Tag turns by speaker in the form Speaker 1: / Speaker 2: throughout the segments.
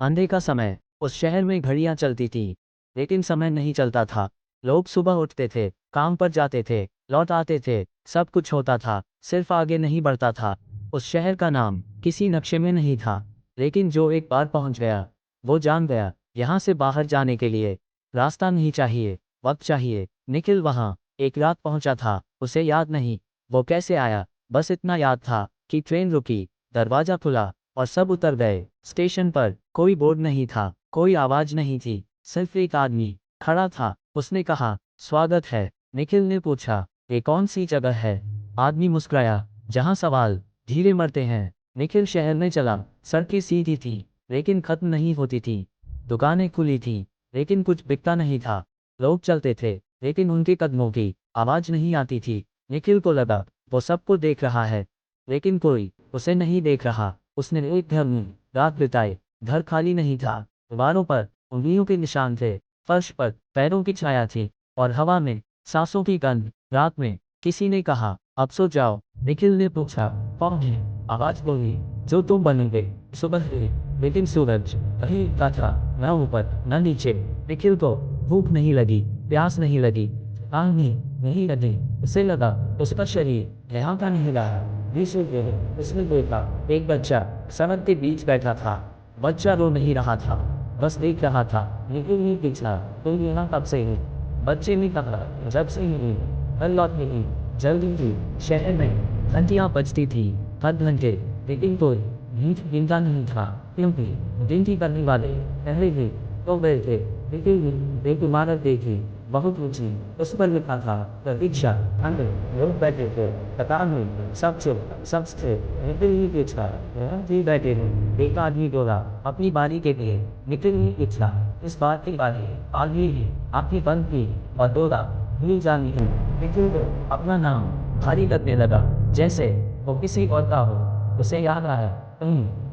Speaker 1: अंधे का समय। उस शहर में घड़ियां चलती थी, लेकिन समय नहीं चलता था। लोग सुबह उठते थे, काम पर जाते थे, लौट आते थे, सब कुछ होता था, सिर्फ आगे नहीं बढ़ता था। उस शहर का नाम किसी नक्शे में नहीं था, लेकिन जो एक बार पहुंच गया, वो जान गया, यहाँ से बाहर जाने के लिए रास्ता नहीं चाहिए, वक्त चाहिए। निखिल वहाँ एक रात पहुंचा था, उसे याद नहीं वो कैसे आया, बस इतना याद था कि ट्रेन रुकी, दरवाजा खुला और सब उतर गए। स्टेशन पर कोई बोर्ड नहीं था, कोई आवाज नहीं थी, सिर्फ एक आदमी खड़ा था। उसने कहा, स्वागत है। निखिल ने पूछा, ये कौन सी जगह है? आदमी मुस्कुराया, जहां सवाल धीरे मरते हैं। निखिल शहर में चला, सड़कें सीधी थी, लेकिन खत्म नहीं होती थी। दुकानें खुली थी, लेकिन कुछ बिकता नहीं था। लोग चलते थे, लेकिन उनके कदमों की आवाज नहीं आती थी। निखिल को लगा वो सबको देख रहा है, लेकिन कोई उसे नहीं देख रहा। उसने एक घर में रात बिताई। घर खाली नहीं था, दीवारों पर उंगलियों के निशान थे, फर्श पर पैरों की छाया थी और हवा में सांसों की गंध। रात में किसी ने कहा, अब सो जाओ। निखिल ने पूछा, कौन है? आवाज बोली, जो तुम बनेंगे। सुबह हुई, लेकिन सूरज कहीं उगता था, न ऊपर न नीचे। निखिल को भूख नहीं लगी, प्यास नहीं लगी, आग नहीं लगी। उसे लगा उसका शरीर यहाँ का नहीं रहा। उसने देखा एक बच्चा सड़क के बीच बैठा था। बच्चा रो नहीं रहा था, बस देख रहा था। निखिल ने पूछा, तुम यहाँ कब से हो? बच्चे ने कहा, जब से ही। कल लौट नहीं, जल्दी थी। शहर में घंटियाँ बजती थी, हर घंटे, लेकिन कोई भीड़ गिनता नहीं था, क्योंकि गिनती करने वाले पहले ही तो गए थे। लेकिन एक इमारत देखी, बहुत ऊंची, उस पर लिखा था प्रतीक्षा। अंदर लोग बैठे थे, कतार में, सब चुप, सब स्थिर। नितिन ने पूछा, यहाँ भी बैठे हो? एक आदमी बोला, अपनी बारी के लिए। नितिन ने पूछा, इस बात की बारी आदमी ही आंखें बंद की और बोला, भूल जानी है। नितिन को अपना नाम भारी लगने लगा, जैसे वो किसी और का हो। उसे याद आया,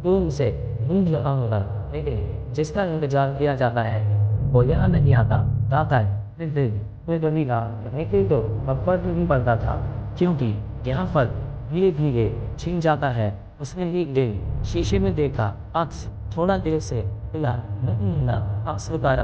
Speaker 1: तू उसे ढूंढ रहा होगा, लेकिन जिसका इंतजार किया जाता है वो यहाँ नहीं आता। आता है मैं बनेगा। निखिल तो अकबर नहीं बनता था, क्योंकि यहाँ फल धीरे धीरे छिन जाता है। उसने एक दिन शीशे में देखा, अक्स थोड़ा देर से हिला नहीं हिला। अक्स रुकाया,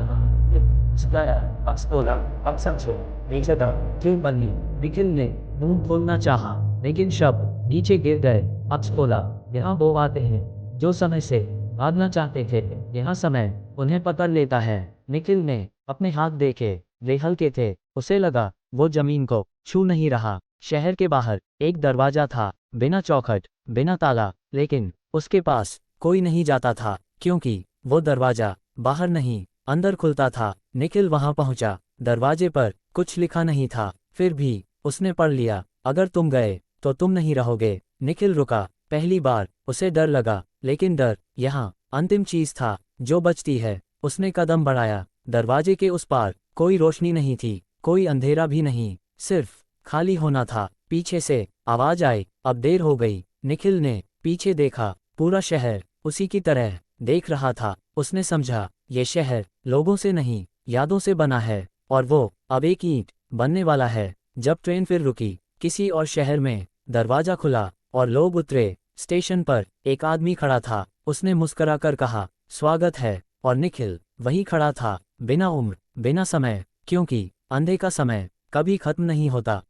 Speaker 1: झुकाया, अक्स बोला, अब समझो, नीचे था क्यों बनी। निखिल ने मुंह खोलना चाहा, लेकिन शब्द नीचे गिर गए। अक्स बोला, यहाँ वो आते हैं जो समय से भागना चाहते थे, यहाँ समय उन्हें पकड़ लेता है। निखिल ने अपने हाथ देखे, वे हल्के थे। उसे लगा वो जमीन को छू नहीं रहा। शहर के बाहर एक दरवाजा था, बिना चौखट, बिना ताला, लेकिन उसके पास कोई नहीं जाता था, क्योंकि वो दरवाजा बाहर नहीं, अंदर खुलता था। निखिल वहां पहुंचा। दरवाजे पर कुछ लिखा नहीं था, फिर भी उसने पढ़ लिया, अगर तुम गए तो तुम नहीं रहोगे। निखिल रुका। पहली बार उसे डर लगा, लेकिन डर यहाँ अंतिम चीज था जो बचती है। उसने कदम बढ़ाया। दरवाजे के उस पार कोई रोशनी नहीं थी, कोई अंधेरा भी नहीं, सिर्फ खाली होना था। पीछे से आवाज आई, अब देर हो गई। निखिल ने पीछे देखा, पूरा शहर उसी की तरह देख रहा था। उसने समझा, ये शहर लोगों से नहीं, यादों से बना है, और वो अब एक ईंट बनने वाला है। जब ट्रेन फिर रुकी, किसी और शहर में, दरवाजा खुला और लोग उतरे। स्टेशन पर एक आदमी खड़ा था। उसने मुस्कुराकर कहा, स्वागत है। और निखिल वही खड़ा था, बिना उम्र, बिना समय, क्योंकि अंधे का समय कभी खत्म नहीं होता।